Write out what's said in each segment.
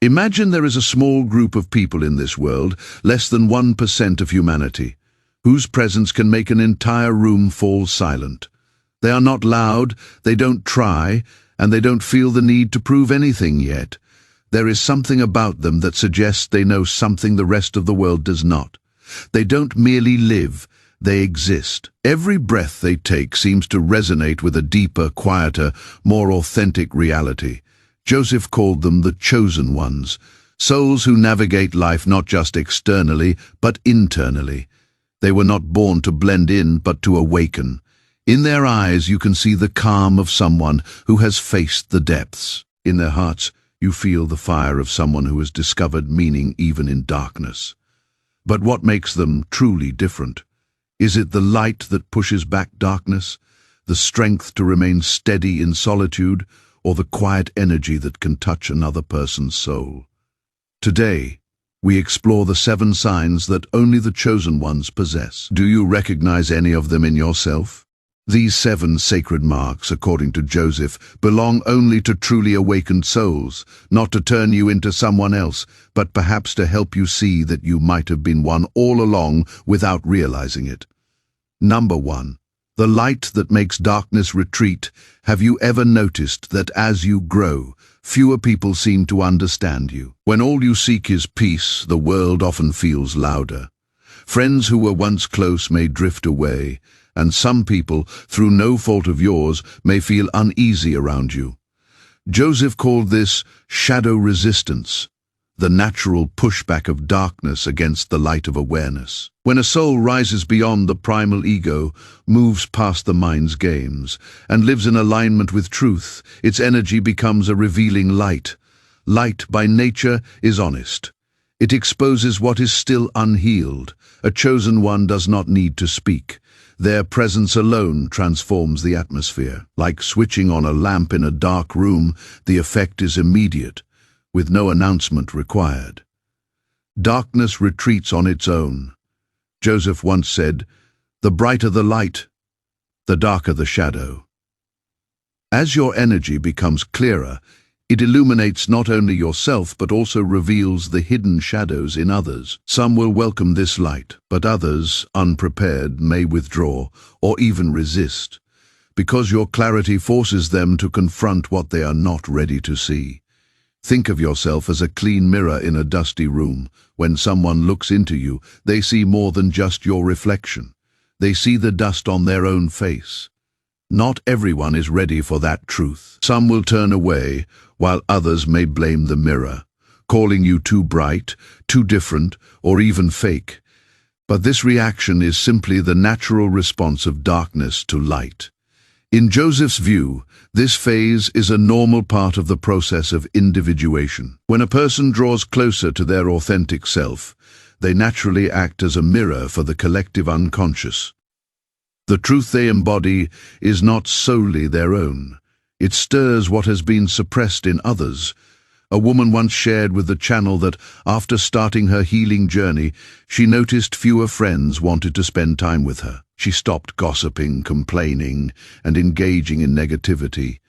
Imagine there is a small group of people in this world, less than 1% of humanity, whose presence can make an entire room fall silent. They are not loud, they don't try, and they don't feel the need to prove anything yet. There is something about them that suggests they know something the rest of the world does not. They don't merely live, they exist. Every breath they take seems to resonate with a deeper, quieter, more authentic reality. Joseph called them the chosen ones, souls who navigate life not just externally, but internally. They were not born to blend in, but to awaken. In their eyes you can see the calm of someone who has faced the depths. In their hearts you feel the fire of someone who has discovered meaning even in darkness. But what makes them truly different? Is it the light that pushes back darkness, the strength to remain steady in solitude, or the quiet energy that can touch another person's soul? Today, we explore the 7 signs that only the chosen ones possess. Do you recognize any of them in yourself? These 7 sacred marks, according to Joseph, belong only to truly awakened souls, not to turn you into someone else, but perhaps to help you see that you might have been one all along without realizing it. Number 1. The light that makes darkness retreat. Have you ever noticed that as you grow, fewer people seem to understand you? When all you seek is peace, the world often feels louder. Friends who were once close may drift away, and some people, through no fault of yours, may feel uneasy around you. Joseph called this shadow resistance, the natural pushback of darkness against the light of awareness. When a soul rises beyond the primal ego, moves past the mind's games, and lives in alignment with truth, its energy becomes a revealing light. Light, by nature, is honest. It exposes what is still unhealed. A chosen one does not need to speak. Their presence alone transforms the atmosphere. Like switching on a lamp in a dark room, the effect is immediate, with no announcement required. Darkness retreats on its own. Joseph once said, "The brighter the light, the darker the shadow." As your energy becomes clearer, it illuminates not only yourself but also reveals the hidden shadows in others. Some will welcome this light, but others, unprepared, may withdraw or even resist, because your clarity forces them to confront what they are not ready to see. Think of yourself as a clean mirror in a dusty room. When someone looks into you, they see more than just your reflection. They see the dust on their own face. Not everyone is ready for that truth. Some will turn away, while others may blame the mirror, calling you too bright, too different, or even fake. But this reaction is simply the natural response of darkness to light. In Joseph's view, this phase is a normal part of the process of individuation. When a person draws closer to their authentic self, they naturally act as a mirror for the collective unconscious. The truth they embody is not solely their own. It stirs what has been suppressed in others. A woman once shared with the channel that after starting her healing journey, she noticed fewer friends wanted to spend time with her. She stopped gossiping, complaining, and engaging in negativity.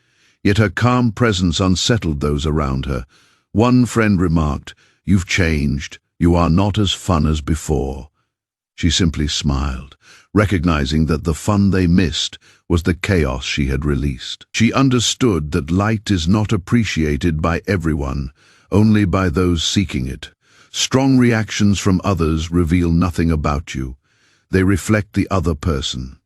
Yet her calm presence unsettled those around her. One friend remarked, "You've changed. You are not as fun as before." She simply smiled, recognizing that the fun they missed was the chaos she had released. She understood that light is not appreciated by everyone, only by those seeking it. Strong reactions from others reveal nothing about you. They reflect the other person.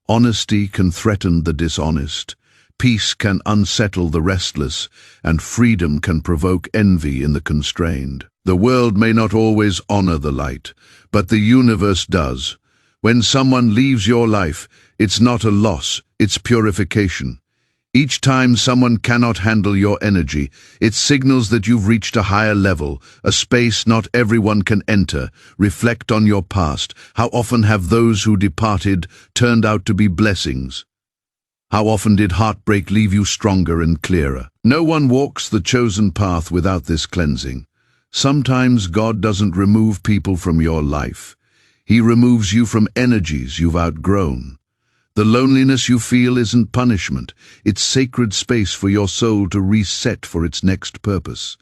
Honesty can threaten the dishonest. Peace can unsettle the restless, and freedom can provoke envy in the constrained. The world may not always honor the light, but the universe does. When someone leaves your life, it's not a loss, it's purification. Each time someone cannot handle your energy, it signals that you've reached a higher level, a space not everyone can enter. Reflect on your past. How often have those who departed turned out to be blessings? How often did heartbreak leave you stronger and clearer? No one walks the chosen path without this cleansing. Sometimes God doesn't remove people from your life. He removes you from energies you've outgrown. The loneliness you feel isn't punishment. It's sacred space for your soul to reset for its next purpose.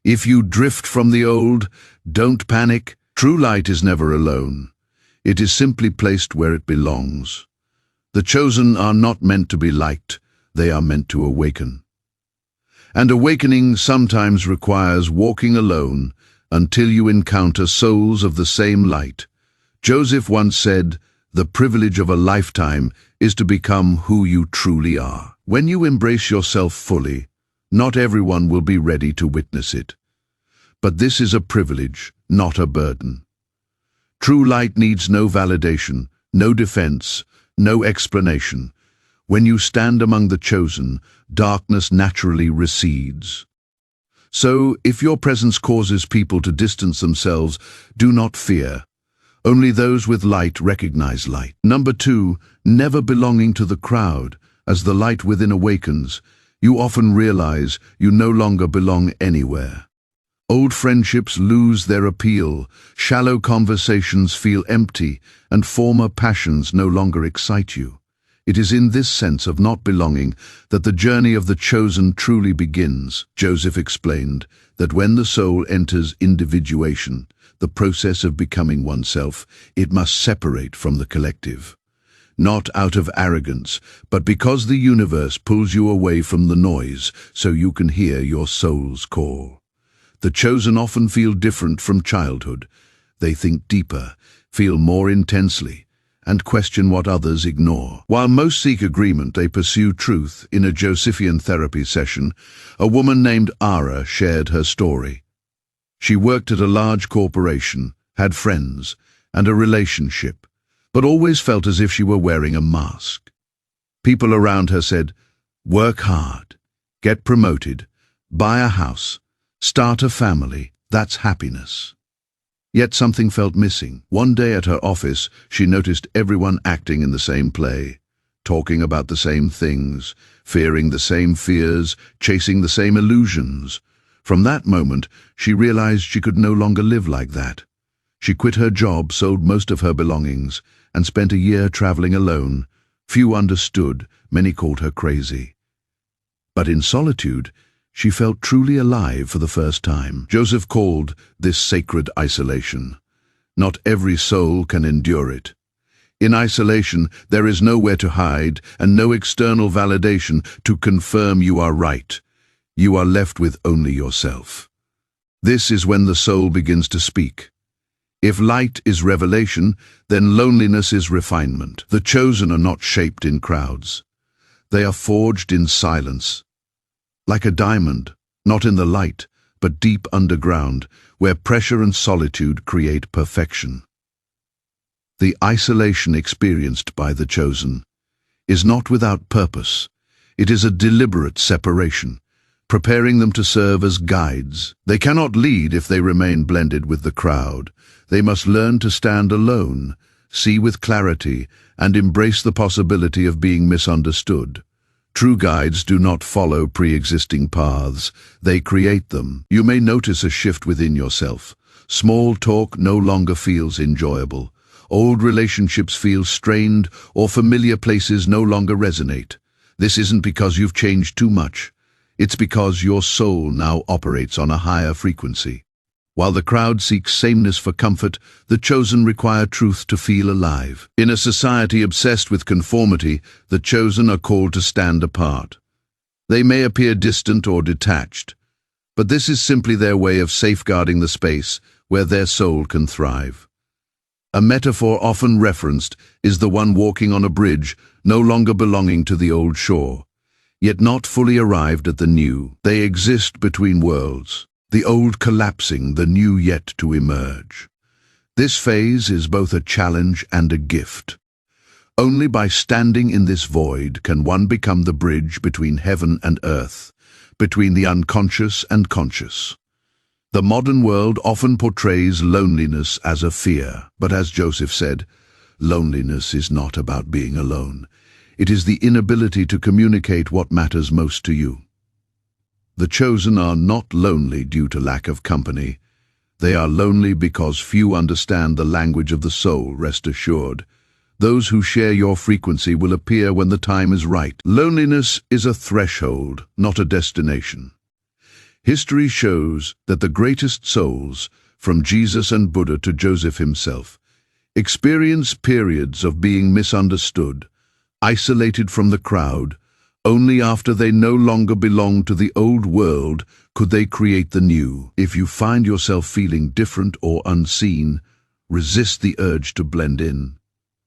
If you drift from the old, don't panic. True light is never alone. It is simply placed where it belongs. The chosen are not meant to be liked, they are meant to awaken. And awakening sometimes requires walking alone until you encounter souls of the same light. Joseph once said, "The privilege of a lifetime is to become who you truly are." When you embrace yourself fully, not everyone will be ready to witness it. But this is a privilege, not a burden. True light needs no validation, no defense, no explanation. When you stand among the chosen, darkness naturally recedes. So, if your presence causes people to distance themselves, do not fear. Only those with light recognize light. Number 2, never belonging to the crowd. As the light within awakens, you often realize you no longer belong anywhere. Old friendships lose their appeal, shallow conversations feel empty, and former passions no longer excite you. It is in this sense of not belonging that the journey of the chosen truly begins. Joseph explained that when the soul enters individuation, the process of becoming oneself, it must separate from the collective. Not out of arrogance, but because the universe pulls you away from the noise so you can hear your soul's call. The chosen often feel different from childhood. They think deeper, feel more intensely, and question what others ignore. While most seek agreement, they pursue truth. In a Josephian therapy session, a woman named Ara shared her story. She worked at a large corporation, had friends, and a relationship, but always felt as if she were wearing a mask. People around her said, "Work hard, get promoted, buy a house, start a family, that's happiness." Yet something felt missing. One day at her office, she noticed everyone acting in the same play, talking about the same things, fearing the same fears, chasing the same illusions. From that moment, she realized she could no longer live like that. She quit her job, sold most of her belongings, and spent a year traveling alone. Few understood, many called her crazy. But in solitude, she felt truly alive for the first time. Joseph called this sacred isolation. Not every soul can endure it. In isolation, there is nowhere to hide and no external validation to confirm you are right. You are left with only yourself. This is when the soul begins to speak. If light is revelation, then loneliness is refinement. The chosen are not shaped in crowds. They are forged in silence. Like a diamond, not in the light, but deep underground, where pressure and solitude create perfection. The isolation experienced by the chosen is not without purpose. It is a deliberate separation, preparing them to serve as guides. They cannot lead if they remain blended with the crowd. They must learn to stand alone, see with clarity, and embrace the possibility of being misunderstood. True guides do not follow pre-existing paths, they create them. You may notice a shift within yourself. Small talk no longer feels enjoyable. Old relationships feel strained, or familiar places no longer resonate. This isn't because you've changed too much. It's because your soul now operates on a higher frequency. While the crowd seeks sameness for comfort, the chosen require truth to feel alive. In a society obsessed with conformity, the chosen are called to stand apart. They may appear distant or detached, but this is simply their way of safeguarding the space where their soul can thrive. A metaphor often referenced is the one walking on a bridge, no longer belonging to the old shore, yet not fully arrived at the new. They exist between worlds, the old collapsing, the new yet to emerge. This phase is both a challenge and a gift. Only by standing in this void can one become the bridge between heaven and earth, between the unconscious and conscious. The modern world often portrays loneliness as a fear, but as Joseph said, loneliness is not about being alone. It is the inability to communicate what matters most to you. The chosen are not lonely due to lack of company. They are lonely because few understand the language of the soul, rest assured. Those who share your frequency will appear when the time is right. Loneliness is a threshold, not a destination. History shows that the greatest souls, from Jesus and Buddha to Joseph himself, experience periods of being misunderstood, isolated from the crowd. Only after they no longer belong to the old world could they create the new. If you find yourself feeling different or unseen, resist the urge to blend in.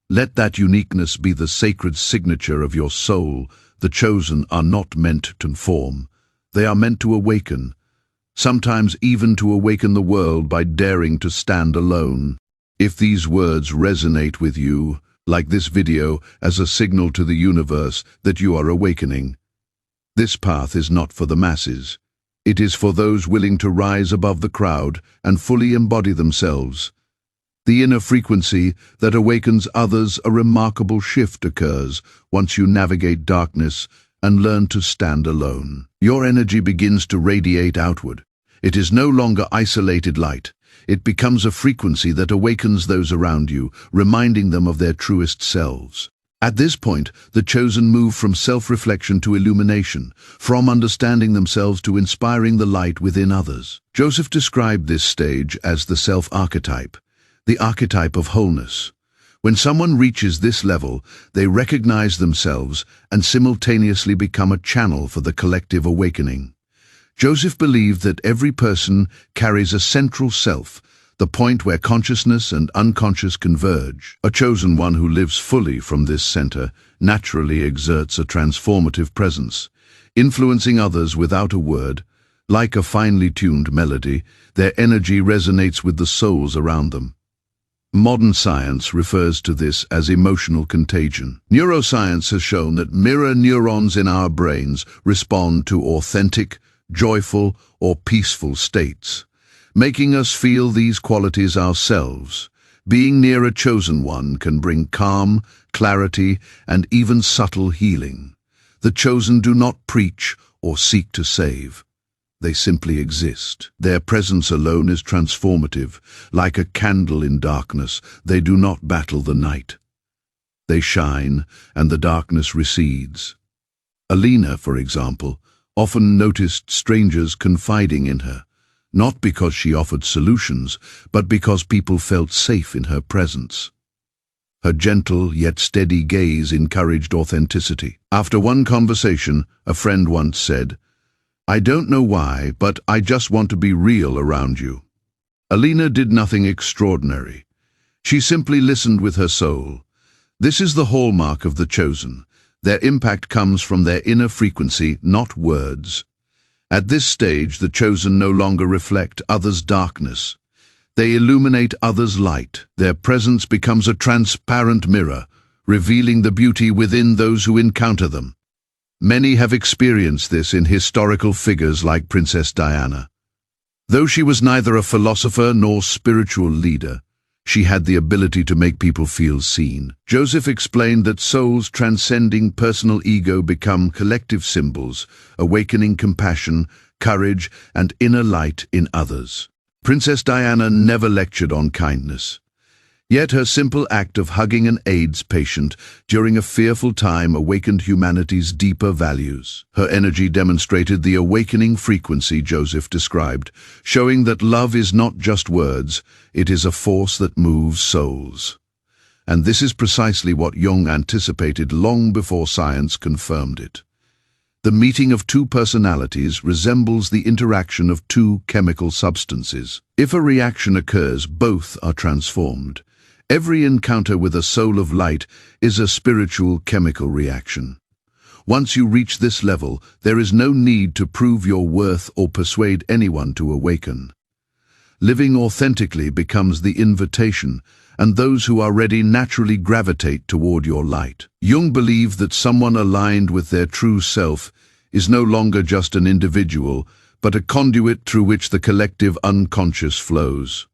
Let that uniqueness be the sacred signature of your soul. The chosen are not meant to conform. They are meant to awaken, sometimes even to awaken the world by daring to stand alone. If these words resonate with you, like this video as a signal to the universe that you are awakening. This path is not for the masses. It is for those willing to rise above the crowd and fully embody themselves. The inner frequency that awakens others. A remarkable shift occurs once you navigate darkness and learn to stand alone. Your energy begins to radiate outward. It is no longer isolated light. It becomes a frequency that awakens those around you, reminding them of their truest selves. At this point, the chosen move from self-reflection to illumination, from understanding themselves to inspiring the light within others. Joseph described this stage as the self-archetype, the archetype of wholeness. When someone reaches this level, they recognize themselves and simultaneously become a channel for the collective awakening. Joseph believed that every person carries a central self, the point where consciousness and unconscious converge. A chosen one who lives fully from this center naturally exerts a transformative presence, influencing others without a word. Like a finely tuned melody, their energy resonates with the souls around them. Modern science refers to this as emotional contagion. Neuroscience has shown that mirror neurons in our brains respond to authentic, joyful, or peaceful states, making us feel these qualities ourselves. Being near a chosen one can bring calm, clarity, and even subtle healing. The chosen do not preach or seek to save. They simply exist. Their presence alone is transformative. Like a candle in darkness, they do not battle the night. They shine, and the darkness recedes. Alina, for example, often noticed strangers confiding in her, not because she offered solutions, but because people felt safe in her presence. Her gentle yet steady gaze encouraged authenticity. After one conversation, a friend once said, "I don't know why, but I just want to be real around you." Alina did nothing extraordinary. She simply listened with her soul. This is the hallmark of the chosen. Their impact comes from their inner frequency, not words. At this stage, the chosen no longer reflect others' darkness. They illuminate others' light. Their presence becomes a transparent mirror, revealing the beauty within those who encounter them. Many have experienced this in historical figures like Princess Diana. Though she was neither a philosopher nor spiritual leader, she had the ability to make people feel seen. Joseph explained that souls transcending personal ego become collective symbols, awakening compassion, courage, and inner light in others. Princess Diana never lectured on kindness. Yet her simple act of hugging an AIDS patient during a fearful time awakened humanity's deeper values. Her energy demonstrated the awakening frequency Joseph described, showing that love is not just words, it is a force that moves souls. And this is precisely what Jung anticipated long before science confirmed it. The meeting of two personalities resembles the interaction of two chemical substances. If a reaction occurs, both are transformed. Every encounter with a soul of light is a spiritual chemical reaction. Once you reach this level, there is no need to prove your worth or persuade anyone to awaken. Living authentically becomes the invitation, and those who are ready naturally gravitate toward your light. Jung believed that someone aligned with their true self is no longer just an individual, but a conduit through which the collective unconscious flows.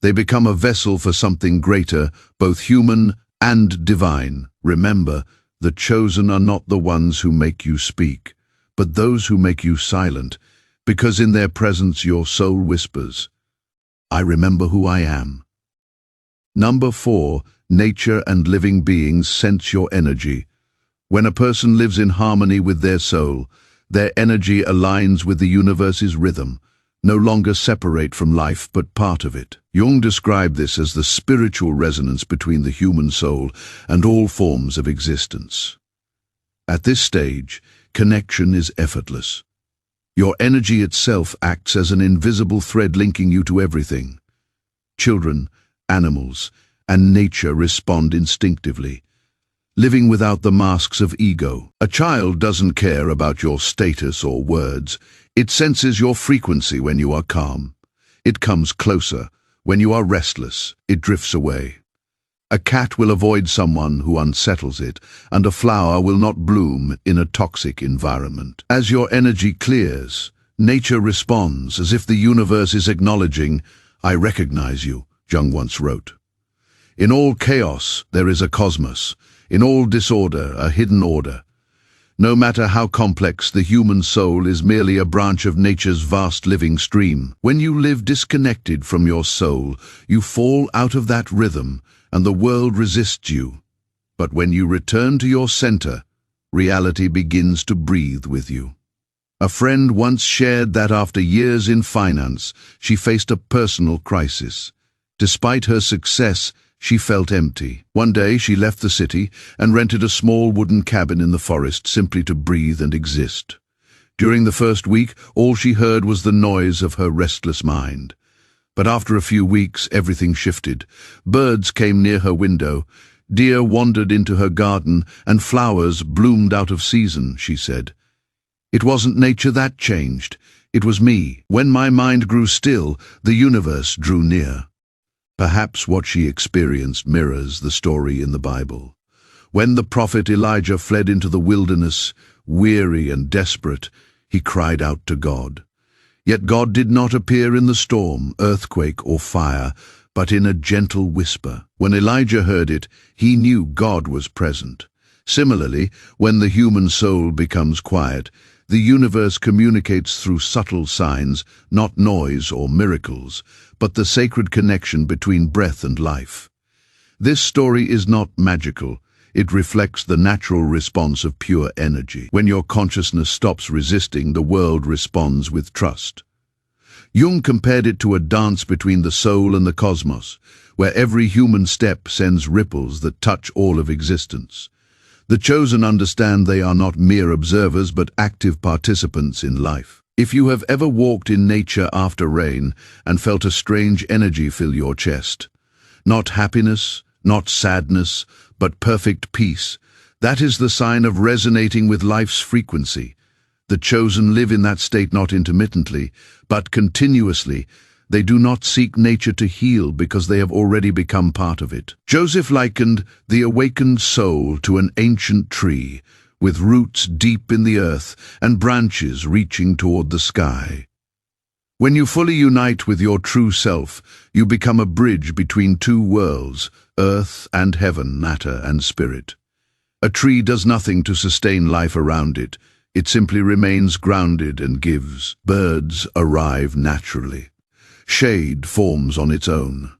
They become a vessel for something greater, both human and divine. Remember, the chosen are not the ones who make you speak, but those who make you silent, because in their presence your soul whispers, "I remember who I am." Number 4, nature and living beings sense your energy. When a person lives in harmony with their soul, Their energy aligns with the universe's rhythm, no longer separate from life but part of it. Jung described this as the spiritual resonance between the human soul and all forms of existence. At this stage, connection is effortless. Your energy itself acts as an invisible thread linking you to everything. Children, animals, and nature respond instinctively, living without the masks of ego. A child doesn't care about your status or words. It senses your frequency when you are calm. It comes closer. When you are restless, it drifts away. A cat will avoid someone who unsettles it, and a flower will not bloom in a toxic environment. As your energy clears, nature responds as if the universe is acknowledging, "I recognize you," Jung once wrote. In all chaos, there is a cosmos. In all disorder, a hidden order. No matter how complex, the human soul is merely a branch of nature's vast living stream. When you live disconnected from your soul, you fall out of that rhythm, and the world resists you. But when you return to your center, reality begins to breathe with you. A friend once shared that after years in finance, she faced a personal crisis. Despite her success, she felt empty. One day she left the city and rented a small wooden cabin in the forest simply to breathe and exist. During the first week, all she heard was the noise of her restless mind. But after a few weeks, everything shifted. Birds came near her window, deer wandered into her garden, and flowers bloomed out of season, she said. It wasn't nature that changed, it was me. When my mind grew still, the universe drew near. Perhaps what she experienced mirrors the story in the Bible. When the prophet Elijah fled into the wilderness, weary and desperate, he cried out to God. Yet God did not appear in the storm, earthquake, or fire, but in a gentle whisper. When Elijah heard it, he knew God was present. Similarly, when the human soul becomes quiet, the universe communicates through subtle signs, not noise or miracles, but the sacred connection between breath and life. This story is not magical. It reflects the natural response of pure energy. When your consciousness stops resisting, the world responds with trust. Jung compared it to a dance between the soul and the cosmos, where every human step sends ripples that touch all of existence. The chosen understand they are not mere observers but active participants in life. If you have ever walked in nature after rain and felt a strange energy fill your chest, not happiness, not sadness, but perfect peace, that is the sign of resonating with life's frequency. The chosen live in that state not intermittently, but continuously. They do not seek nature to heal because they have already become part of it. Joseph likened the awakened soul to an ancient tree, with roots deep in the earth and branches reaching toward the sky. When you fully unite with your true self, you become a bridge between two worlds, earth and heaven, matter and spirit. A tree does nothing to sustain life around it. It simply remains grounded and gives. Birds arrive naturally. Shade forms on its own.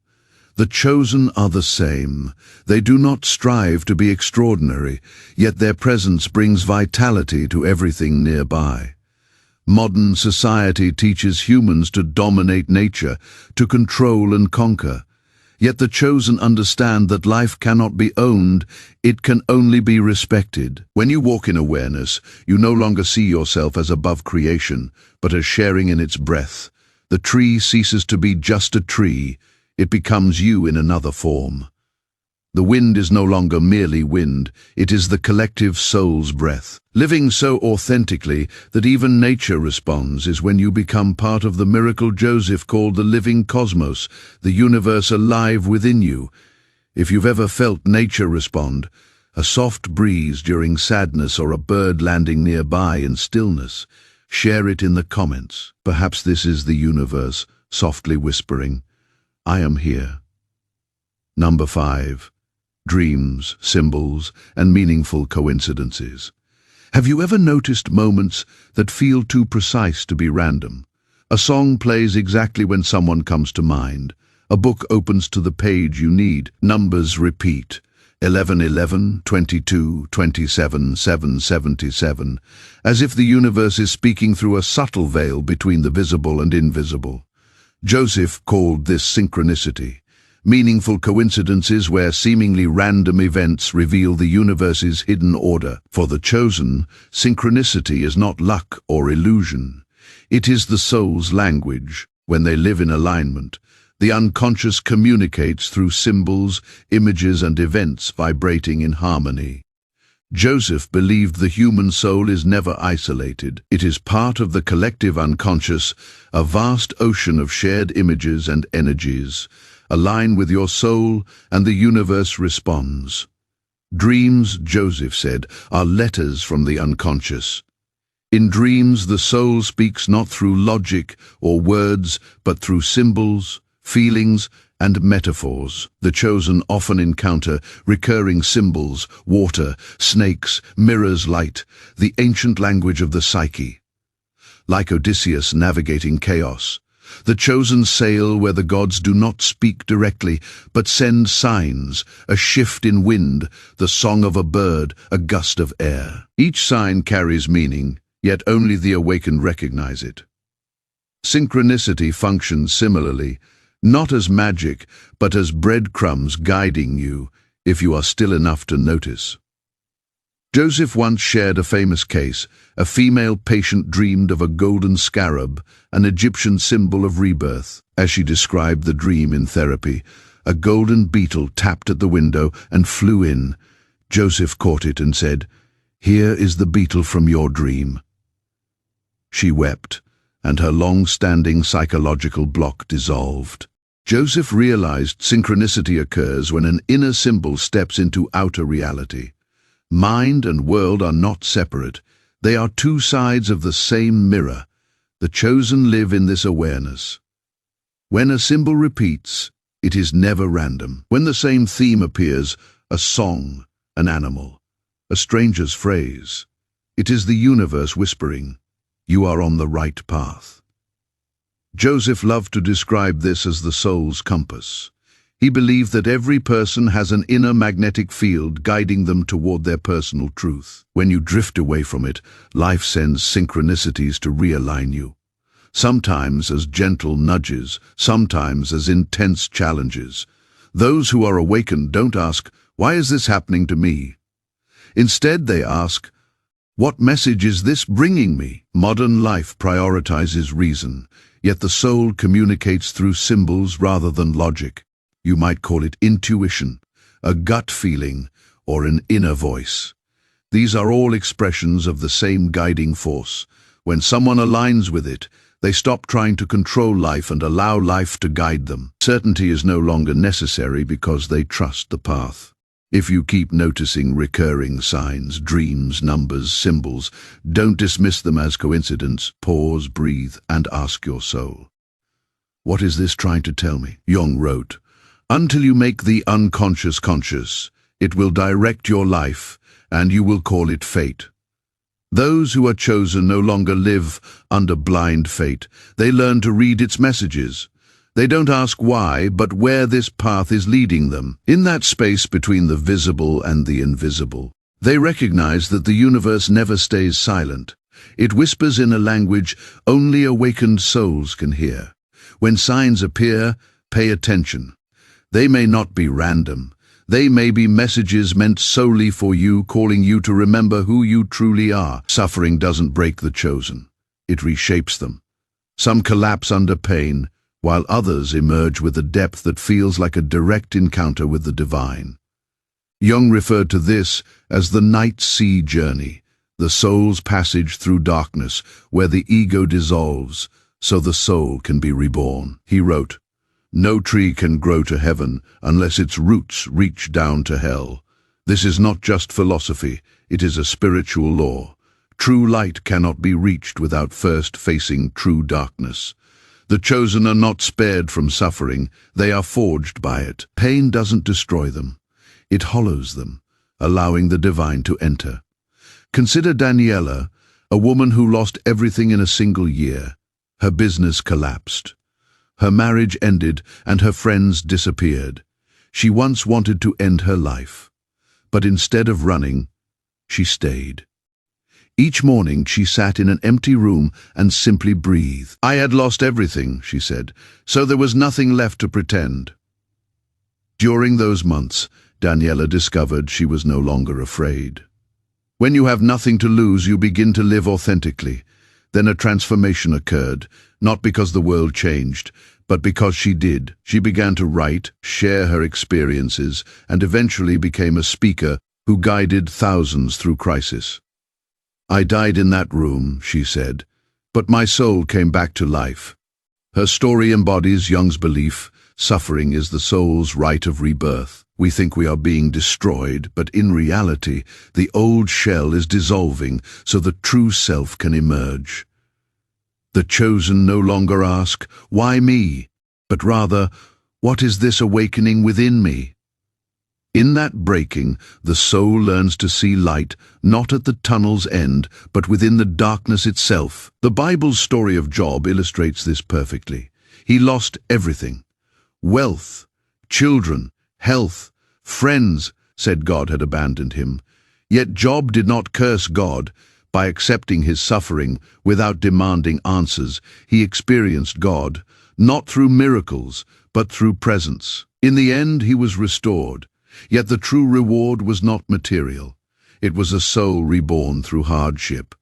The chosen are the same. They do not strive to be extraordinary, yet their presence brings vitality to everything nearby. Modern society teaches humans to dominate nature, to control and conquer. Yet the chosen understand that life cannot be owned, it can only be respected. When you walk in awareness, you no longer see yourself as above creation, but as sharing in its breath. The tree ceases to be just a tree, it becomes you in another form. The wind is no longer merely wind, it is the collective soul's breath. Living so authentically that even nature responds is when you become part of the miracle Joseph called the living cosmos, the universe alive within you. If you've ever felt nature respond, a soft breeze during sadness or a bird landing nearby in stillness, share it in the comments. Perhaps this is the universe softly whispering, "I am here." Number 5. Dreams, symbols, and meaningful coincidences. Have you ever noticed moments that feel too precise to be random? A song plays exactly when someone comes to mind. A book opens to the page you need. Numbers repeat. 11:11, 22, 27, 777, as if the universe is speaking through a subtle veil between the visible and invisible. Joseph called this synchronicity, meaningful coincidences where seemingly random events reveal the universe's hidden order. For the chosen, synchronicity is not luck or illusion. It is the soul's language. When they live in alignment, the unconscious communicates through symbols, images, and events vibrating in harmony. Joseph believed the human soul is never isolated. It is part of the collective unconscious, a vast ocean of shared images and energies. Align with your soul, and the universe responds. Dreams, Joseph said, are letters from the unconscious. In dreams, the soul speaks not through logic or words, but through symbols, feelings, and metaphors. The chosen often encounter recurring symbols, water, snakes, mirrors, light, the ancient language of the psyche. Like Odysseus navigating chaos, the chosen sail where the gods do not speak directly, but send signs, a shift in wind, the song of a bird, a gust of air. Each sign carries meaning, yet only the awakened recognize it. Synchronicity functions similarly, not as magic, but as breadcrumbs guiding you, if you are still enough to notice. Joseph once shared a famous case. A female patient dreamed of a golden scarab, an Egyptian symbol of rebirth. As she described the dream in therapy, a golden beetle tapped at the window and flew in. Joseph caught it and said, "Here is the beetle from your dream." She wept, and her long-standing psychological block dissolved. Joseph realized synchronicity occurs when an inner symbol steps into outer reality. Mind and world are not separate. They are two sides of the same mirror. The chosen live in this awareness. When a symbol repeats, it is never random. When the same theme appears, a song, an animal, a stranger's phrase, it is the universe whispering, "You are on the right path." Joseph loved to describe this as the soul's compass. He believed that every person has an inner magnetic field guiding them toward their personal truth. When you drift away from it, life sends synchronicities to realign you. Sometimes as gentle nudges, sometimes as intense challenges. Those who are awakened don't ask, "Why is this happening to me?" Instead, they ask, "What message is this bringing me?" Modern life prioritizes reason, yet the soul communicates through symbols rather than logic. You might call it intuition, a gut feeling, or an inner voice. These are all expressions of the same guiding force. When someone aligns with it, they stop trying to control life and allow life to guide them. Certainty is no longer necessary because they trust the path. If you keep noticing recurring signs, dreams, numbers, symbols, don't dismiss them as coincidence. Pause, breathe, and ask your soul, "What is this trying to tell me?" Jung wrote, "Until you make the unconscious conscious, it will direct your life, and you will call it fate." Those who are chosen no longer live under blind fate. They learn to read its messages. They don't ask why, but where this path is leading them. In that space between the visible and the invisible, they recognize that the universe never stays silent. It whispers in a language only awakened souls can hear. When signs appear, pay attention. They may not be random. They may be messages meant solely for you, calling you to remember who you truly are. Suffering doesn't break the chosen. It reshapes them. Some collapse under pain, while others emerge with a depth that feels like a direct encounter with the divine. Jung referred to this as the night sea journey, the soul's passage through darkness, where the ego dissolves, so the soul can be reborn. He wrote, "No tree can grow to heaven unless its roots reach down to hell. This is not just philosophy, it is a spiritual law. True light cannot be reached without first facing true darkness. The chosen are not spared from suffering, they are forged by it. Pain doesn't destroy them, it hollows them, allowing the divine to enter." Consider Daniela, a woman who lost everything in a single year. Her business collapsed. Her marriage ended and her friends disappeared. She once wanted to end her life. But instead of running, she stayed. Each morning she sat in an empty room and simply breathed. I had lost everything, she said, so there was nothing left to pretend. During those months, Daniela discovered she was no longer afraid. When you have nothing to lose, you begin to live authentically. Then a transformation occurred, not because the world changed, but because she did. She began to write, share her experiences, and eventually became a speaker who guided thousands through crisis. I died in that room, she said, but my soul came back to life. Her story embodies Jung's belief: suffering is the soul's rite of rebirth. We think we are being destroyed, but in reality, the old shell is dissolving so the true self can emerge. The chosen no longer ask, "Why me?" but rather, "What is this awakening within me?" In that breaking, the soul learns to see light, not at the tunnel's end, but within the darkness itself. The Bible's story of Job illustrates this perfectly. He lost everything: wealth, children, health, friends. Said God had abandoned him. Yet Job did not curse God. By accepting his suffering without demanding answers, he experienced God, not through miracles, but through presence. In the end, he was restored. Yet the true reward was not material. It was a soul reborn through hardship.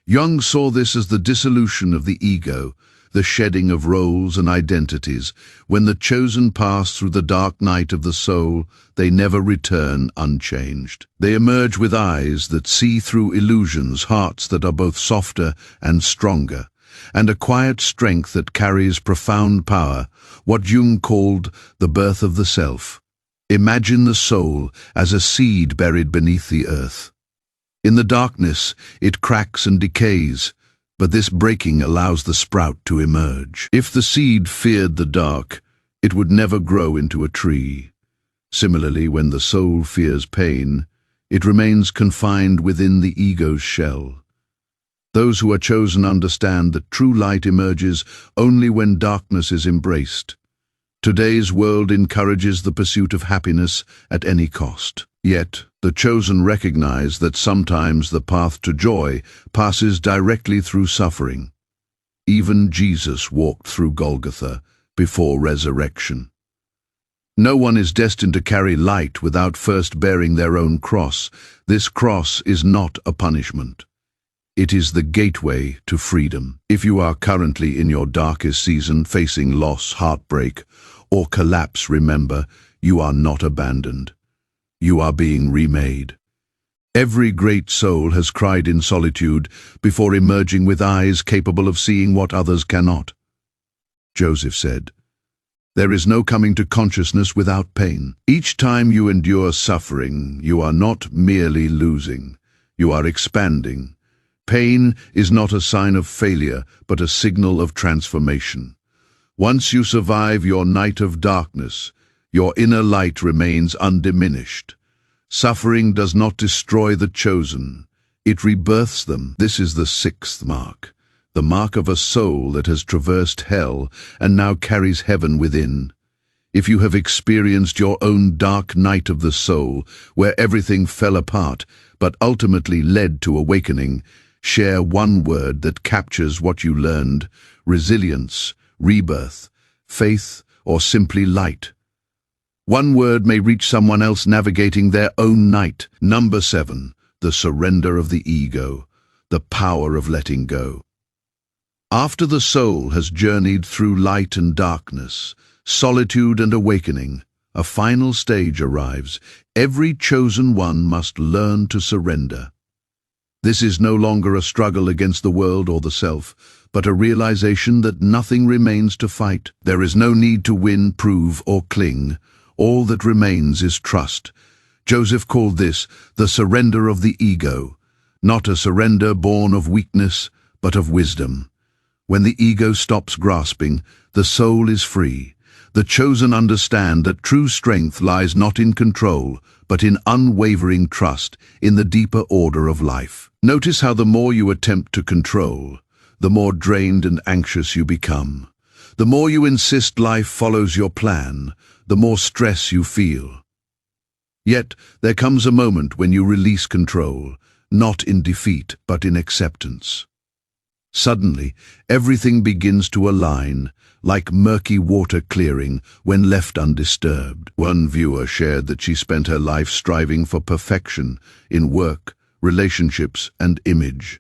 Jung saw this as the dissolution of the ego, the shedding of roles and identities. When the chosen pass through the dark night of the soul, they never return unchanged. They emerge with eyes that see through illusions, hearts that are both softer and stronger, and a quiet strength that carries profound power, what Jung called the birth of the self. Imagine the soul as a seed buried beneath the earth. In the darkness, it cracks and decays, but this breaking allows the sprout to emerge. If the seed feared the dark, it would never grow into a tree. Similarly, when the soul fears pain, it remains confined within the ego's shell. Those who are chosen understand that true light emerges only when darkness is embraced. Today's world encourages the pursuit of happiness at any cost. Yet, the chosen recognize that sometimes the path to joy passes directly through suffering. Even Jesus walked through Golgotha before resurrection. No one is destined to carry light without first bearing their own cross. This cross is not a punishment. It is the gateway to freedom. If you are currently in your darkest season, facing loss, heartbreak, or collapse, remember, you are not abandoned. You are being remade. Every great soul has cried in solitude before emerging with eyes capable of seeing what others cannot. Joseph said, "There is no coming to consciousness without pain." Each time you endure suffering, you are not merely losing, you are expanding. Pain is not a sign of failure, but a signal of transformation. Once you survive your night of darkness, your inner light remains undiminished. Suffering does not destroy the chosen, it rebirths them. This is the sixth mark, the mark of a soul that has traversed hell and now carries heaven within. If you have experienced your own dark night of the soul, where everything fell apart, but ultimately led to awakening, share one word that captures what you learned: resilience, rebirth, faith, or simply light. One word may reach someone else navigating their own night. Number 7, the surrender of the ego, the power of letting go. After the soul has journeyed through light and darkness, solitude and awakening, a final stage arrives. Every chosen one must learn to surrender. This is no longer a struggle against the world or the self, but a realization that nothing remains to fight. There is no need to win, prove, or cling. All that remains is trust. Joseph called this the surrender of the ego, not a surrender born of weakness, but of wisdom. When the ego stops grasping, the soul is free. The chosen understand that true strength lies not in control, but in unwavering trust in the deeper order of life. Notice how the more you attempt to control, the more drained and anxious you become. The more you insist life follows your plan, the more stress you feel. Yet, there comes a moment when you release control, not in defeat, but in acceptance. Suddenly, everything begins to align, like murky water clearing when left undisturbed. One viewer shared that she spent her life striving for perfection in work, relationships, and image.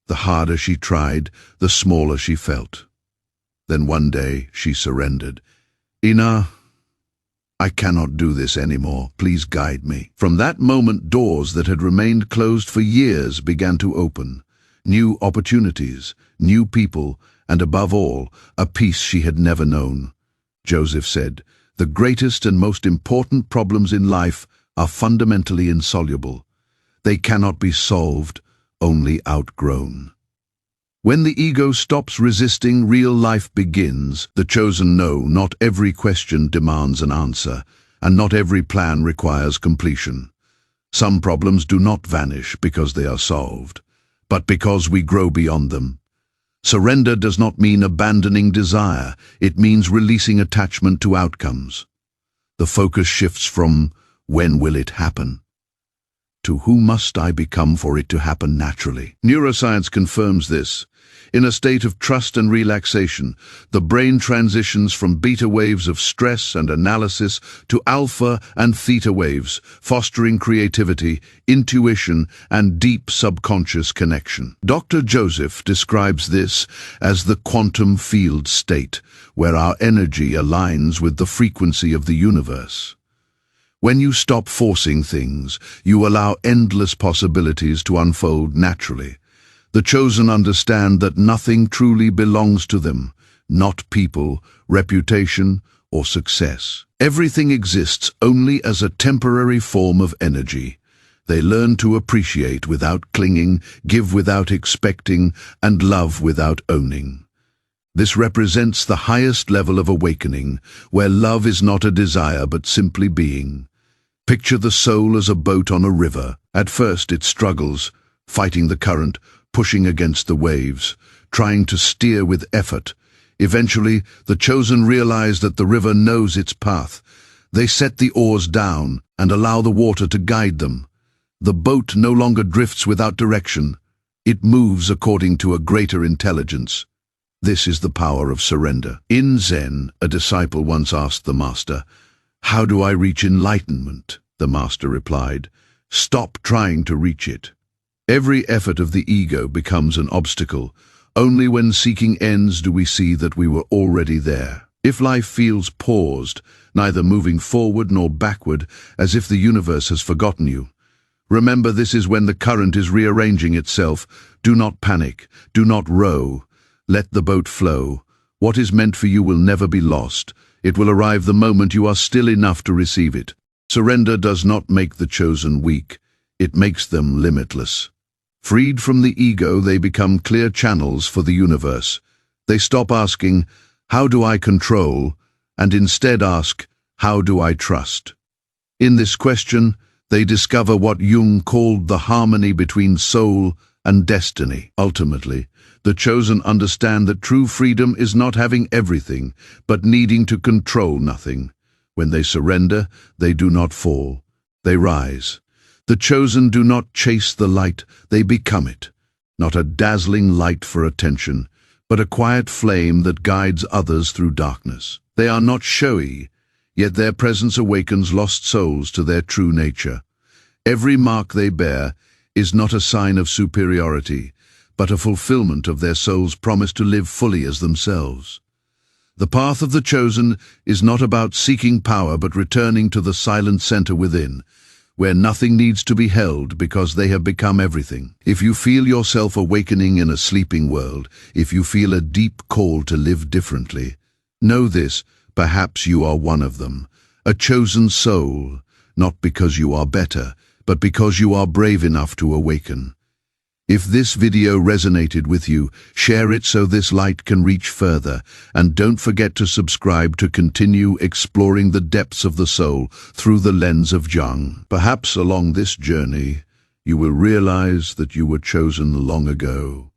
The harder she tried, the smaller she felt. Then one day, she surrendered. "Ina, I cannot do this anymore. Please guide me." From that moment, doors that had remained closed for years began to open. New opportunities, new people, and above all, a peace she had never known. Joseph said, "The greatest and most important problems in life are fundamentally insoluble. They cannot be solved, only outgrown." When the ego stops resisting, real life begins. The chosen know not every question demands an answer, and not every plan requires completion. Some problems do not vanish because they are solved, but because we grow beyond them. Surrender does not mean abandoning desire, it means releasing attachment to outcomes. The focus shifts from "when will it happen?" to "who must I become for it to happen naturally?" Neuroscience confirms this. In a state of trust and relaxation, the brain transitions from beta waves of stress and analysis to alpha and theta waves, fostering creativity, intuition, and deep subconscious connection. Dr. Joseph describes this as the quantum field state, where our energy aligns with the frequency of the universe. When you stop forcing things, you allow endless possibilities to unfold naturally. The chosen understand that nothing truly belongs to them, not people, reputation, or success. Everything exists only as a temporary form of energy. They learn to appreciate without clinging, give without expecting, and love without owning. This represents the highest level of awakening, where love is not a desire but simply being. Picture the soul as a boat on a river. At first it struggles, fighting the current, pushing against the waves, trying to steer with effort. Eventually, the chosen realize that the river knows its path. They set the oars down and allow the water to guide them. The boat no longer drifts without direction. It moves according to a greater intelligence. This is the power of surrender. In Zen, a disciple once asked the master, "How do I reach enlightenment?" The master replied, "Stop trying to reach it." Every effort of the ego becomes an obstacle. Only when seeking ends do we see that we were already there. If life feels paused, neither moving forward nor backward, as if the universe has forgotten you, remember this is when the current is rearranging itself. Do not panic, do not row. Let the boat flow. What is meant for you will never be lost. It will arrive the moment you are still enough to receive it. Surrender does not make the chosen weak. It makes them limitless. Freed from the ego, they become clear channels for the universe. They stop asking, "How do I control?" and instead ask, "How do I trust?" In this question, they discover what Jung called the harmony between soul and destiny. Ultimately, the chosen understand that true freedom is not having everything, but needing to control nothing. When they surrender, they do not fall, they rise. The chosen do not chase the light, they become it. Not a dazzling light for attention, but a quiet flame that guides others through darkness. They are not showy, yet their presence awakens lost souls to their true nature. Every mark they bear is not a sign of superiority, but a fulfillment of their soul's promise to live fully as themselves. The path of the chosen is not about seeking power, but returning to the silent center within, where nothing needs to be held because they have become everything. If you feel yourself awakening in a sleeping world, if you feel a deep call to live differently, know this, perhaps you are one of them, a chosen soul, not because you are better, but because you are brave enough to awaken. If this video resonated with you, share it so this light can reach further, and don't forget to subscribe to continue exploring the depths of the soul through the lens of Jung. Perhaps along this journey, you will realize that you were chosen long ago.